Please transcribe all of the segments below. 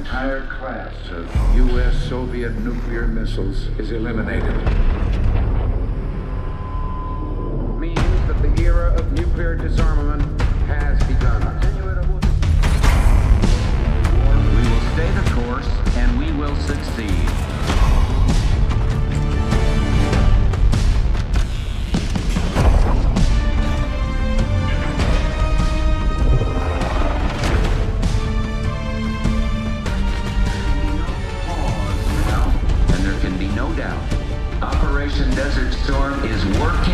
entire class of U.S.-Soviet nuclear missiles is eliminated. Means that the era of nuclear disarmament has begun. We will stay the course, and we will succeed. No doubt. Operation Desert Storm is working.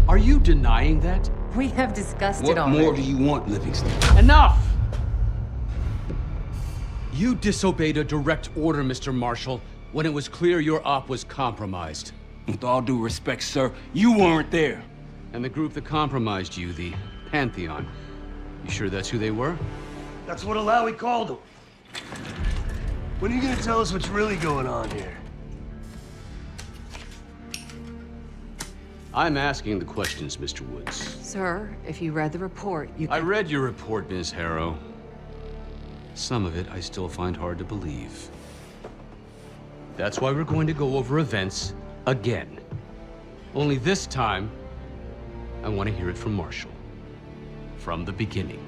Are you denying that? We have discussed What it already. more do you want, Livingston? Enough! You disobeyed a direct order, Mr. Marshall, when it was clear your op was compromised. With all due respect, sir, you weren't there. And the group that compromised you, the Pantheon, you sure that's who they were? That's what Alawi called them. When are you gonna tell us what's really going on here? I'm asking the questions, Mr. Woods. Sir, if you read the report, you I can... read your report, Ms. Harrow. Some of it I still find hard to believe. That's why we're going to go over events again. Only this time, I want to hear it from Marshall. From the beginning.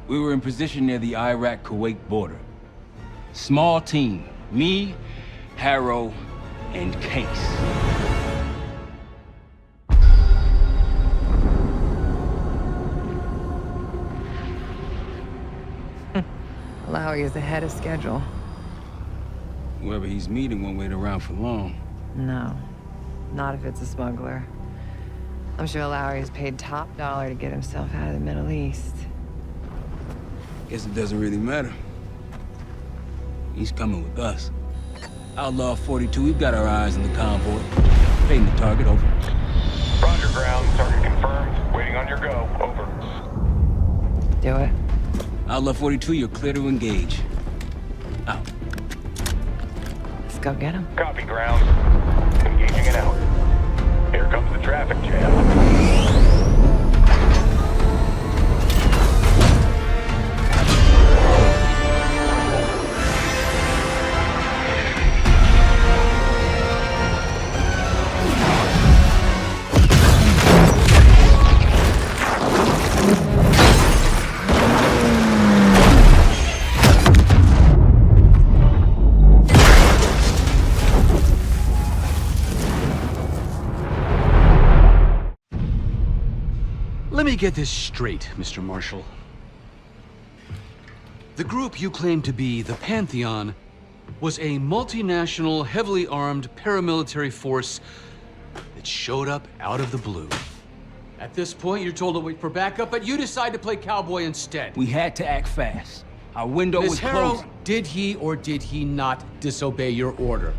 We were in position near the Iraq-Kuwait border. Small team. Me, Harrow, and Case. Alawi is ahead of schedule. Whoever he's meeting won't wait around for long. No, not if it's a smuggler. I'm sure Alawi is paid top dollar to get himself out of the Middle East. Guess it doesn't really matter. He's coming with us. Outlaw 42, we've got our eyes on the convoy. Paying the target, over. Roger, ground. Target confirmed. Waiting on your go. Over. Do it. Outlaw 42, you're clear to engage. Out. Let's go get him. Copy, ground. Engaging and out. Here comes the traffic jam. Let me get this straight, Mr. Marshall. The group you claim to be the Pantheon was a multinational, heavily armed paramilitary force that showed up out of the blue. At this point, you're told to wait for backup, but you decide to play cowboy instead. We had to act fast. Our window Ms. was Harrow, closing. did he or did he not disobey your order?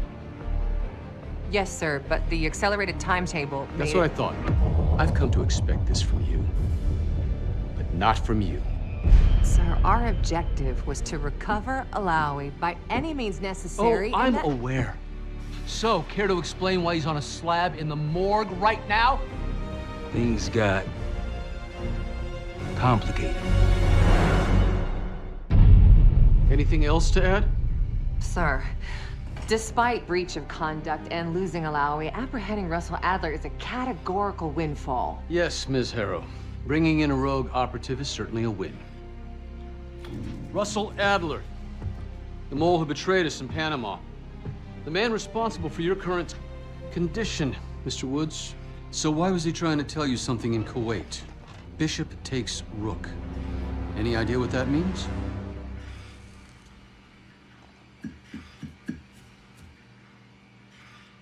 Yes, sir, but the accelerated timetable That's made what I thought. I've come to expect this from you, but not from you. Sir, our objective was to recover Alawi by any means necessary. Oh, and I'm that- aware. So, care to explain why he's on a slab in the morgue right now? Things got complicated. Anything else to add? Sir, despite breach of conduct and losing Alawi, apprehending Russell Adler is a categorical windfall. Yes, Ms. Harrow. Bringing in a rogue operative is certainly a win. Russell Adler, the mole who betrayed us in Panama. The man responsible for your current condition, Mr. Woods. So why was he trying to tell you something in Kuwait? Bishop takes Rook. Any idea what that means?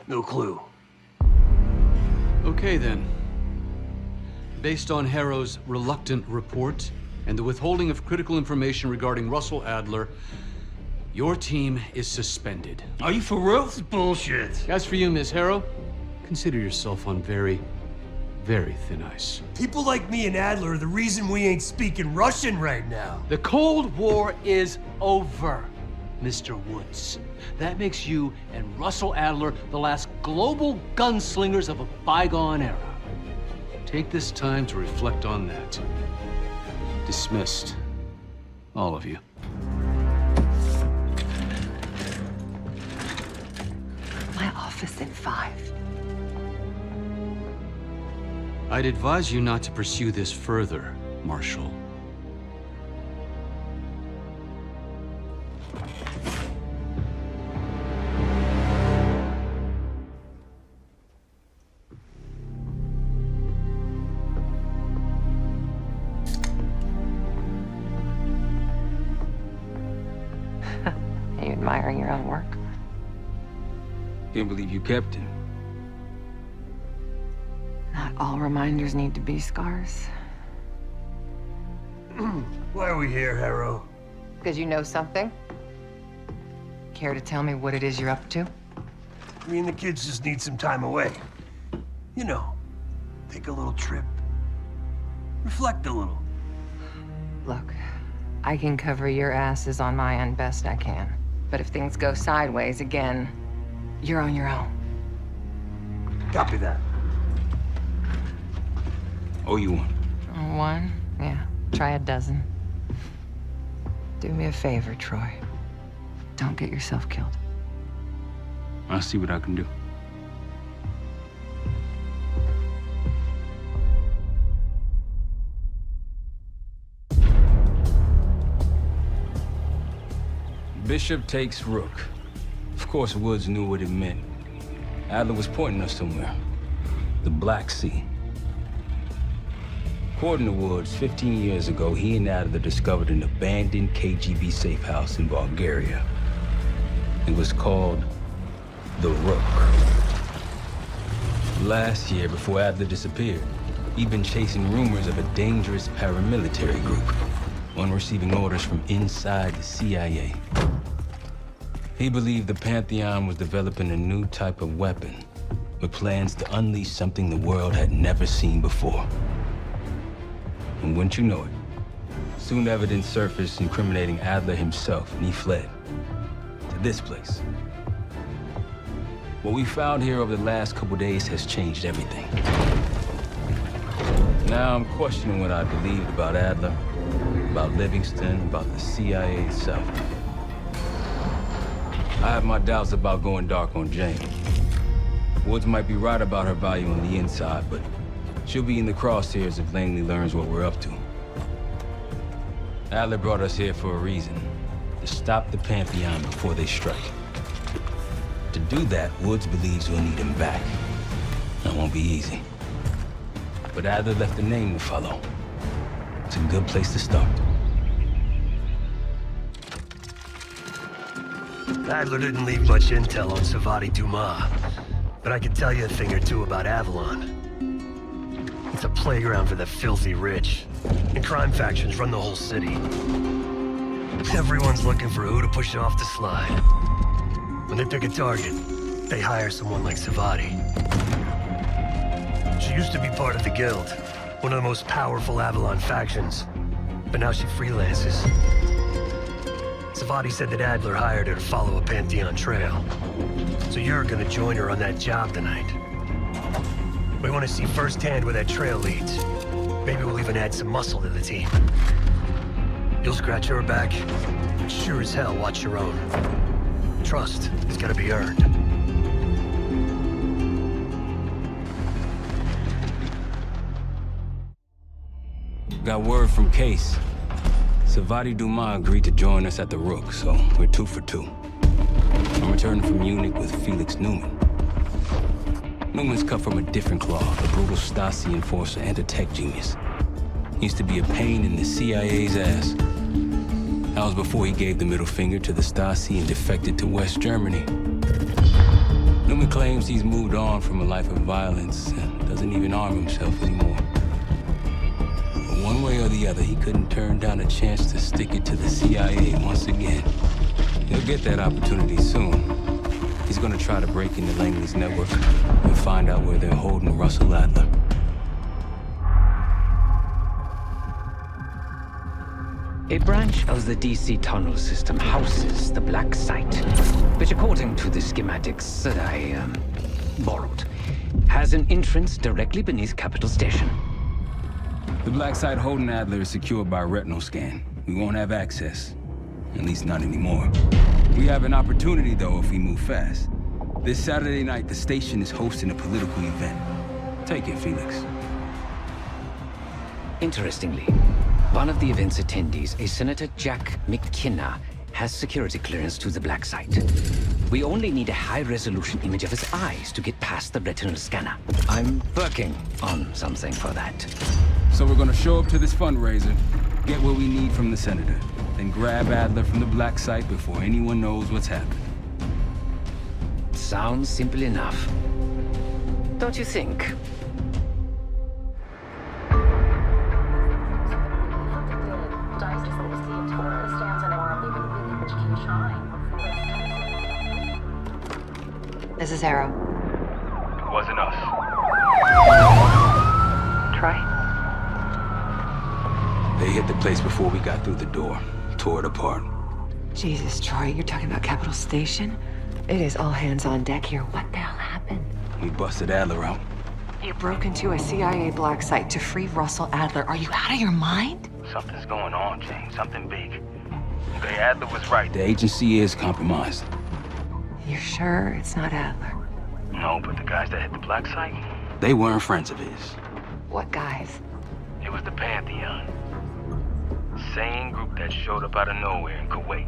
No clue. Okay, then. Based on Harrow's reluctant report and the withholding of critical information regarding Russell Adler, your team is suspended. Are you for real? It's bullshit. As for you, Ms. Harrow, consider yourself on very, very thin ice. People like me and Adler are the reason we ain't speaking Russian right now. The Cold War is over, Mr. Woods. That makes you and Russell Adler the last global gunslingers of a bygone era. Take this time to reflect on that. Dismissed. All of you. My office in 5. I'd advise you not to pursue this further, Marshal. Are you admiring your own work? Can't believe you kept him. Not all reminders need to be scars. Why are we here, Harrow? Because you know something? Care to tell me what it is you're up to? Me and the kids just need some time away. You know, take a little trip. Reflect a little. Look, I can cover your asses on my end best I can. But if things go sideways again, you're on your own. Copy that. Oh, you one. One? Yeah. Try a dozen. Do me a favor, Troy. Don't get yourself killed. I'll see what I can do. Bishop takes Rook. Of course, Woods knew what it meant. Adler was pointing us somewhere. The Black Sea. According to Woods, 15 years ago, he and Adler discovered an abandoned KGB safe house in Bulgaria. It was called the Rook. Last year, before Adler disappeared, he'd been chasing rumors of a dangerous paramilitary group, one receiving orders from inside the CIA. He believed the Pantheon was developing a new type of weapon, with plans to unleash something the world had never seen before. And wouldn't you know it, soon evidence surfaced incriminating Adler himself, and he fled to this place. What we found here over the last couple days has changed everything. Now I'm questioning what I believed about Adler, about Livingston, about the CIA itself. I have my doubts about going dark on Jane. Woods might be right about her value on the inside, but she'll be in the crosshairs if Langley learns what we're up to. Adler brought us here for a reason, to stop the Pantheon before they strike. To do that, Woods believes we'll need him back. That won't be easy. But Adler left a name to follow. It's a good place to start. Adler didn't leave much intel on Savati Dumas, but I can tell you a thing or two about Avalon. It's a playground for the filthy rich, and crime factions run the whole city. Everyone's looking for who to push off the slide. When they pick a target, they hire someone like Savati. She used to be part of the Guild, one of the most powerful Avalon factions, but now she freelances. Savati said that Adler hired her to follow a Pantheon trail. So you're gonna join her on that job tonight. We want to see firsthand where that trail leads. Maybe we'll even add some muscle to the team. You'll scratch her back, but sure as hell watch your own. Trust is gotta be earned. Got word from Case. Savati Dumas agreed to join us at the Rook, so we're 2 for 2. I'm returning from Munich with Felix Newman. Newman's cut from a different cloth, a brutal Stasi enforcer and a tech genius. He used to be a pain in the CIA's ass. That was before he gave the middle finger to the Stasi and defected to West Germany. Newman claims he's moved on from a life of violence and doesn't even arm himself anymore. But one way or the other, he couldn't turn down a chance to stick it to the CIA once again. He'll get that opportunity soon. He's gonna try to break into Langley's network and find out where they're holding Russell Adler. A branch of the DC tunnel system houses the Black Site, which according to the schematics that I borrowed, has an entrance directly beneath Capital Station. The Black Site holding Adler is secured by retinal scan. We won't have access. At least not anymore. We have an opportunity, though, if we move fast. This Saturday night, the station is hosting a political event. Take it, Felix. Interestingly, one of the event's attendees, a Senator Jack McKenna, has security clearance to the Black Site. We only need a high-resolution image of his eyes to get past the retinal scanner. I'm working on something for that. So we're gonna show up to this fundraiser, get what we need from the Senator, then grab Adler from the Black Site before anyone knows what's happened. Sounds simple enough. Don't you think? This is Arrow. It wasn't us. Troy? They hit the place before we got through the door, tore it apart. Jesus, Troy, you're talking about Capital Station? It is all hands on deck here. What the hell happened? We busted Adler out. You broke into a CIA Black Site to free Russell Adler. Are you out of your mind? Something's going on, Jane. Something big. Okay, Adler was right. The agency is compromised. You're sure it's not Adler? No, but the guys that hit the Black Site, They weren't friends of his. What guys? it was the Pantheon. Same group that showed up out of nowhere in Kuwait.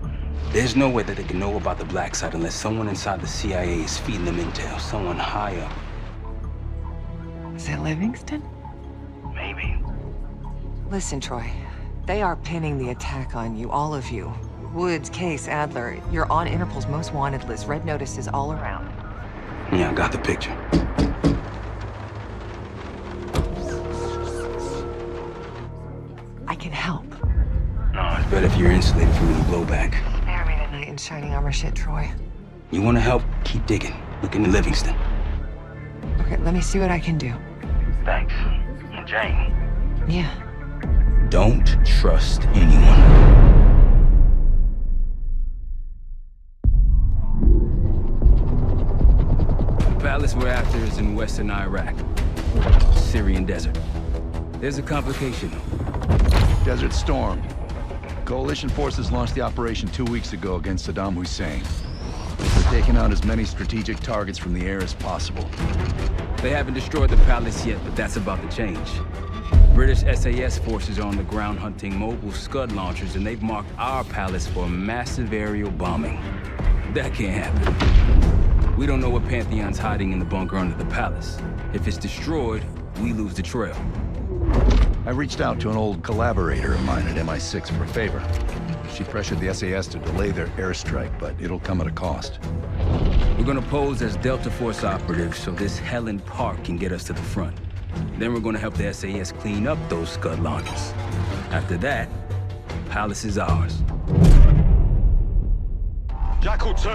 There's no way that they can know about the Black Site unless someone inside the CIA is feeding them intel. Someone high up. Is it Livingston? Maybe. Listen, Troy. They are pinning the attack on you, all of you. Woods, Case, Adler. You're on Interpol's most wanted list. Red notices all around. Yeah, I got the picture. I can help. No, it's better if you're insulated from any blowback. Spare me tonight in shining armor shit, Troy. You want to help? Keep digging. Look into Livingston. Okay, let me see what I can do. Thanks. And Jane. Yeah. Don't trust anyone. The palace we're after is in western Iraq. Syrian desert. There's a complication, though. Desert Storm. Coalition forces launched the operation 2 weeks ago against Saddam Hussein. They're taking out as many strategic targets from the air as possible. They haven't destroyed the palace yet, but that's about to change. British SAS forces are on the ground hunting mobile Scud launchers, and they've marked our palace for a massive aerial bombing. That can't happen. We don't know what Pantheon's hiding in the bunker under the palace. If it's destroyed, we lose the trail. I reached out to an old collaborator of mine at MI6 for a favor. She pressured the SAS to delay their airstrike, but it'll come at a cost. We're gonna pose as Delta Force operatives so this Helen Park can get us to the front. Then we're gonna help the SAS clean up those Scud launchers. After that, palace is ours. Jackal 2,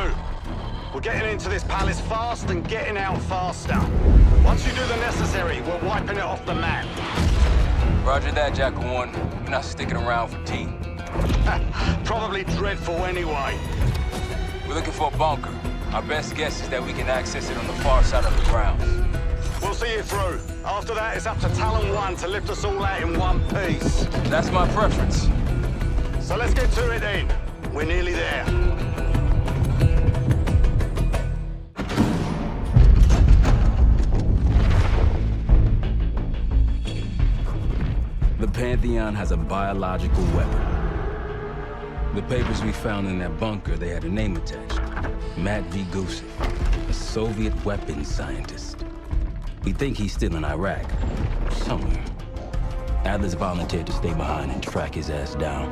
we're getting into this palace fast and getting out faster. Once you do the necessary, we're wiping it off the map. Roger that, Jackal 1. We're not sticking around for tea. Probably dreadful anyway. We're looking for a bunker. Our best guess is that we can access it on the far side of the grounds. We'll see you through. After that, it's up to Talon 1 to lift us all out in one piece. That's my preference. So let's get to it then. We're nearly there. The Pantheon has a biological weapon. The papers we found in that bunker, they had a name attached. Matt V. Gusev, a Soviet weapons scientist. We think he's still in Iraq, somewhere. Adler's volunteered to stay behind and track his ass down.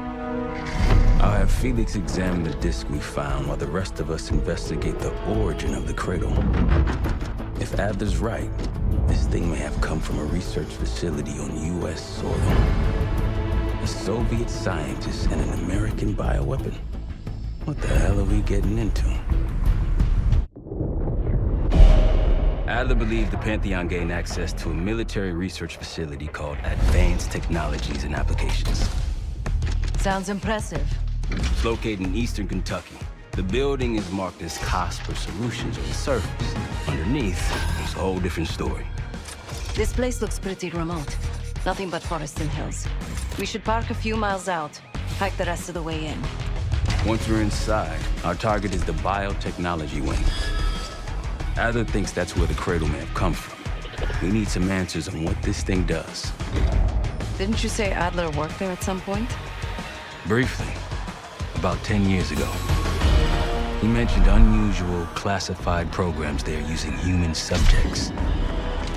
I'll have Felix examine the disc we found while the rest of us investigate the origin of the cradle. If Adler's right, this thing may have come from a research facility on U.S. soil. A Soviet scientist and an American bioweapon. What the hell are we getting into? Adler believed the Pantheon gained access to a military research facility called Advanced Technologies and Applications. Sounds impressive. It's located in eastern Kentucky. The building is marked as Cosper Solutions on the surface. Underneath, it's a whole different story. This place looks pretty remote. Nothing but forests and hills. We should park a few miles out, hike the rest of the way in. Once we're inside, our target is the biotechnology wing. Adler thinks that's where the Cradle may have come from. We need some answers on what this thing does. Didn't you say Adler worked there at some point? Briefly, about 10 years ago. He mentioned unusual, classified programs there using human subjects.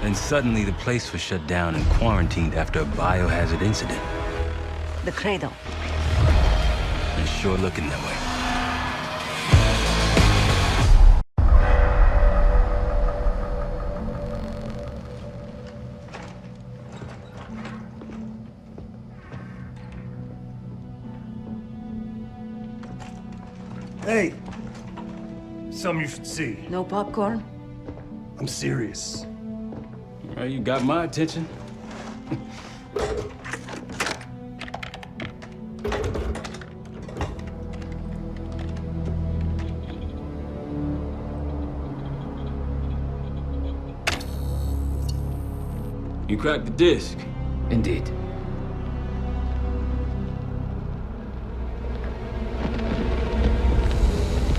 Then suddenly the place was shut down and quarantined after a biohazard incident. The Cradle. It's sure looking that way. Hey! Something you should see. No popcorn? I'm serious. Well, you got my attention. You cracked the disc. Indeed.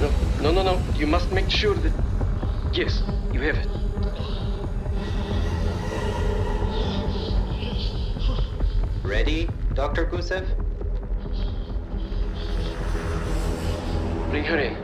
No. You must make sure that... Yes, you have it. Ready, Dr. Gusev? Bring her in.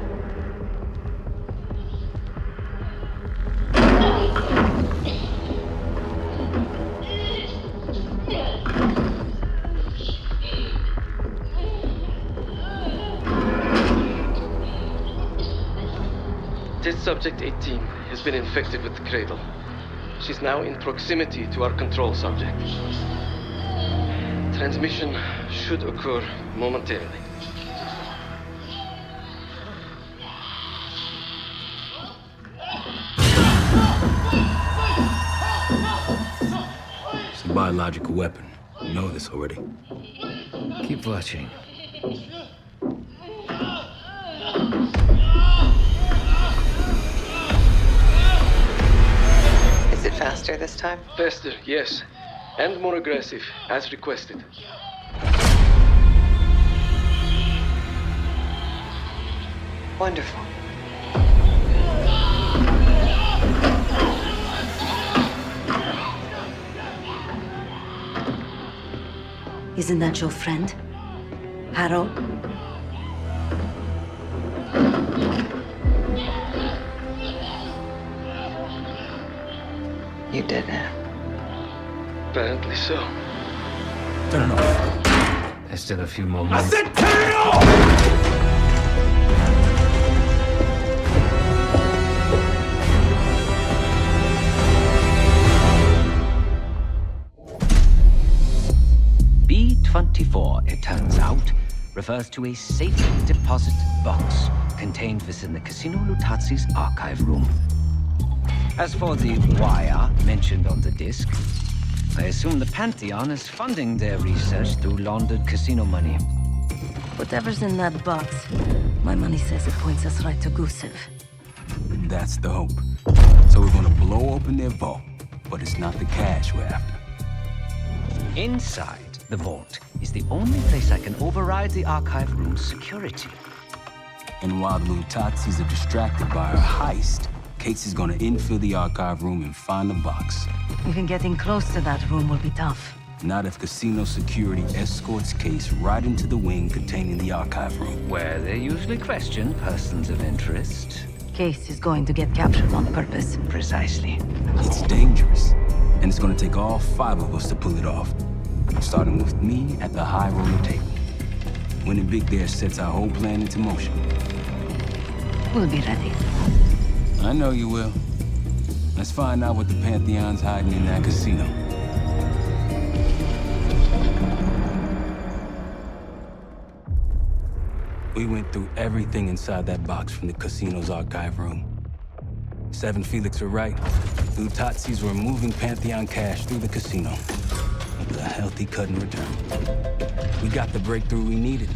Test subject 18 has been infected with the Cradle. She's now in proximity to our control subject. Transmission should occur momentarily. It's a biological weapon. You know this already. Keep watching. Is it faster this time? Faster, yes. And more aggressive, as requested. Wonderful. Isn't that your friend? Harrow? You did it. Apparently so. Turn it off. There's still a few more minutes. I said turn it off! B-24, it turns out, refers to a safe deposit box contained within the Casino Lutazi's archive room. As for the wire mentioned on the disc, I assume the Pantheon is funding their research through laundered casino money. Whatever's in that box, my money says it points us right to Gusev. That's the hope. So we're gonna blow open their vault, but it's not the cash we're after. Inside the vault is the only place I can override the archive room's security. And while the Lutazis are distracted by our heist, Case is gonna infill the archive room and find the box. Even getting close to that room will be tough. Not if casino security escorts Case right into the wing containing the archive room. Where they usually question persons of interest. Case is going to get captured on purpose. Precisely. It's dangerous, and it's gonna take all 5 of us to pull it off. Starting with me at the high roller table. Winning big there sets our whole plan into motion. We'll be ready. I know you will. Let's find out what the Pantheon's hiding in that casino. We went through everything inside that box from the casino's archive room. 7 Felix were right. Utazis were moving Pantheon cash through the casino. With a healthy cut in return. We got the breakthrough we needed.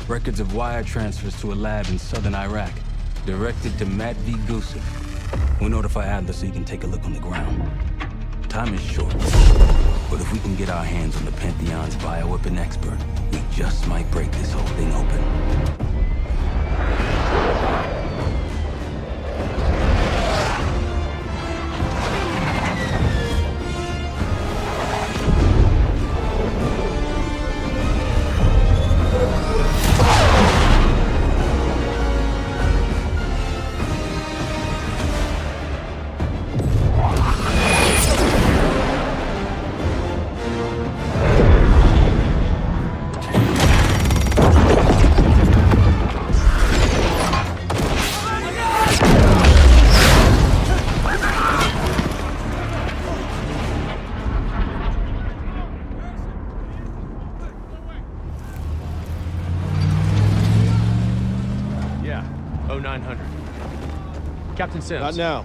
Records of wire transfers to a lab in southern Iraq. Directed to Matt V. Gusev. We'll notify Adler so he can take a look on the ground. Time is short. But if we can get our hands on the Pantheon's bioweapon expert, we just might break this whole thing open. Captain Sims. Not now.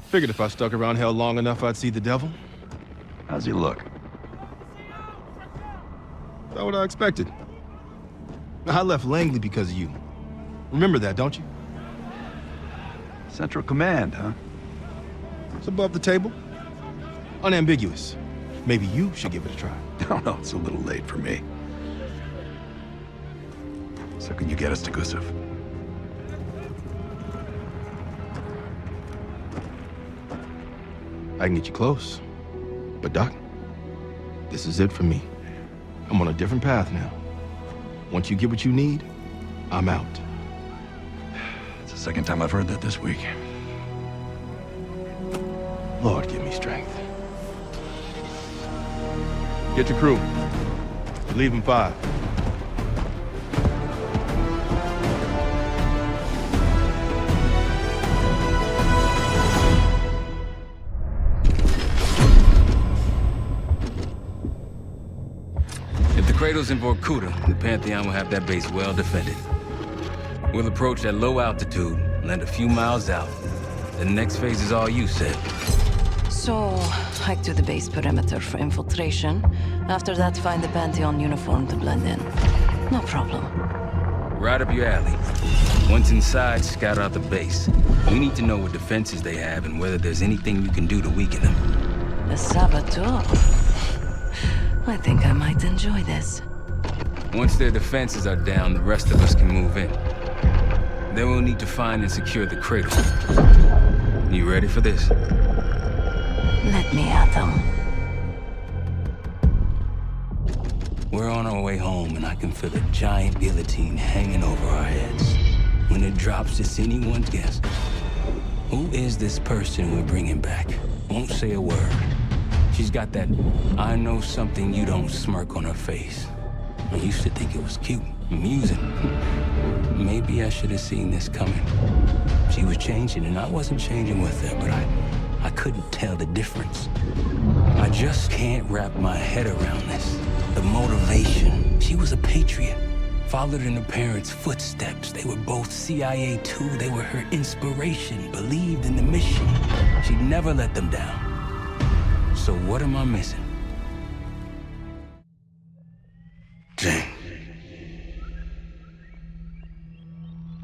Figured if I stuck around hell long enough, I'd see the devil. How's he look? Not what I expected. I left Langley because of you. Remember that, don't you? Central Command, huh? It's above the table. Unambiguous. Maybe you should give it a try. No, no, it's a little late for me. So can you get us to Gusev? I can get you close. But Doc, this is it for me. I'm on a different path now. Once you get what you need, I'm out. It's the second time I've heard that this week. Lord, give me strength. Get your crew. Leave in 5. Cradle's in Vorkuta, the Pantheon will have that base well defended. We'll approach at low altitude, land a few miles out. The next phase is all you, said. So, hike to the base perimeter for infiltration. After that, find the Pantheon uniform to blend in. No problem. Right up your alley. Once inside, scout out the base. We need to know what defenses they have and whether there's anything you can do to weaken them. The saboteur. I think I might enjoy this. Once their defenses are down, the rest of us can move in. Then we'll need to find and secure the cradle. You ready for this? Let me at them. We're on our way home, and I can feel a giant guillotine hanging over our heads. When it drops, it's anyone's guess. Who is this person we're bringing back? Won't say a word. She's got that I know something you don't smirk on her face. I used to think it was cute, amusing. Maybe I should have seen this coming. She was changing, and I wasn't changing with her, but I couldn't tell the difference. I just can't wrap my head around this. The motivation. She was a patriot. Followed in her parents' footsteps. They were both CIA too. They were her inspiration. Believed in the mission. She'd never let them down. So what am I missing? Jane.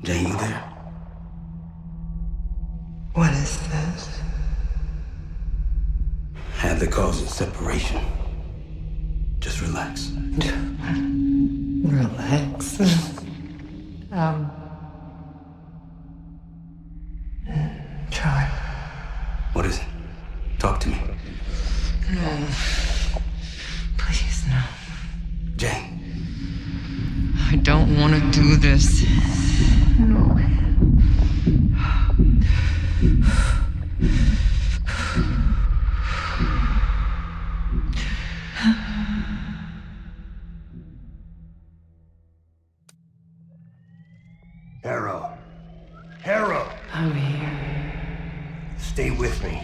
Jane, you there? What is this? Had the cause of separation. Just relax. Relax. Try. What is it? Talk to me. No. Please, no. Jane. I don't want to do this. No. Harrow! I'm here. Stay with me.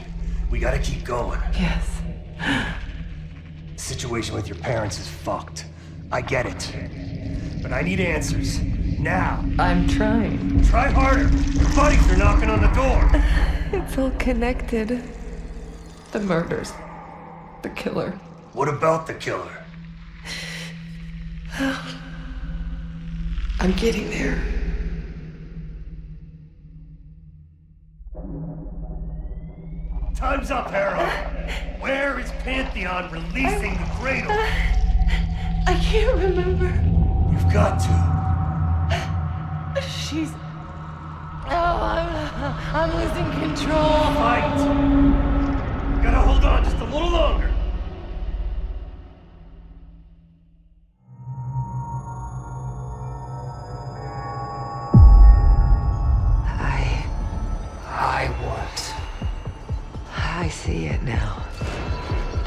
We gotta keep going. Yes. The situation with your parents is fucked. I get it. But I need answers. now. I'm trying. Try harder. Your buddies are knocking on the door. It's all connected. The murders. The killer. What about the killer? I'm getting there. Time's up, Harrow. Where is Pantheon releasing the cradle? I can't remember. You've got to. She's... Oh, I'm losing control. Fight! You gotta hold on just a little longer. I see it now.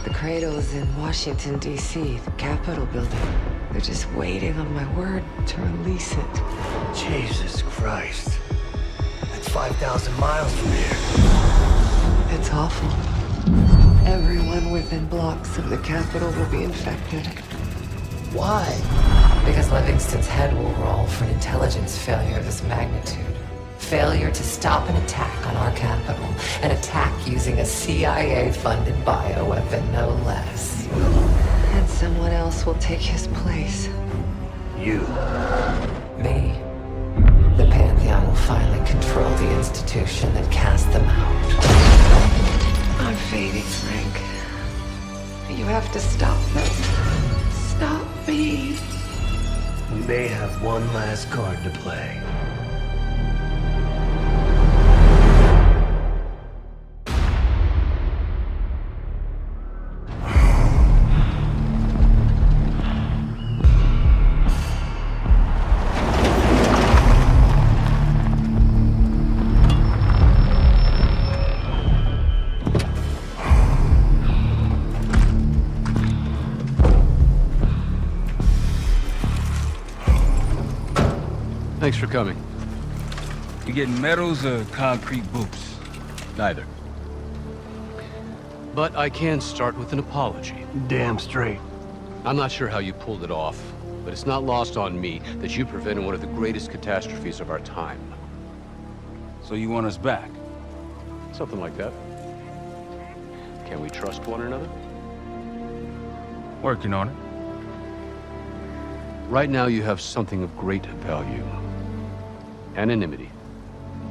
The cradle's in Washington, D.C., the Capitol building. They're just waiting on my word to release it. Jesus Christ. That's 5,000 miles from here. It's awful. Everyone within blocks of the Capitol will be infected. Why? Because Livingston's head will roll for an intelligence failure of this magnitude. Failure to stop an attack on our capital. An attack using a CIA-funded bioweapon, no less. And someone else will take his place. You. Me. The Pantheon will finally control the institution that cast them out. I'm fading, Frank. You have to stop this. Stop me. We may have one last card to play. Thanks for coming. You getting medals or concrete boots? Neither. But I can start with an apology. Damn straight. I'm not sure how you pulled it off, but it's not lost on me that you prevented one of the greatest catastrophes of our time. So you want us back? Something like that. Can we trust one another? Working on it. Right now you have something of great value. Anonymity.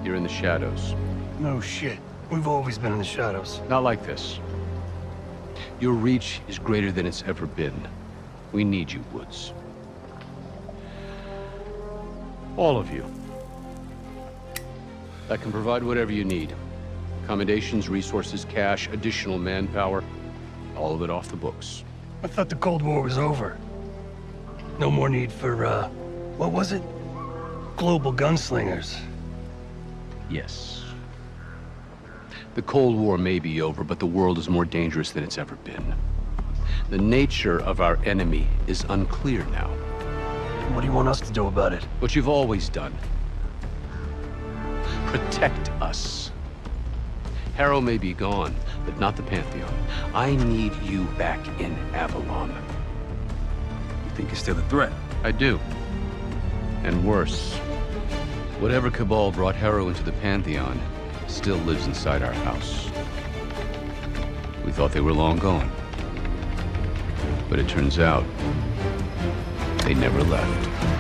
You're in the shadows. No shit. We've always been in the shadows. Not like this. Your reach is greater than it's ever been. We need you, Woods. All of you. I can provide whatever you need. Accommodations, resources, cash, additional manpower. All of it off the books. I thought the Cold War was over. No more need for, what was it? Global gunslingers. Yes. The Cold War may be over, but the world is more dangerous than it's ever been. The nature of our enemy is unclear now. What do you want us to do about it? What you've always done. Protect us. Harrow may be gone, but not the Pantheon. I need you back in Avalon. You think you're still a threat? I do. And worse. Whatever cabal brought Harrow into the Pantheon still lives inside our house. We thought they were long gone. But it turns out, they never left.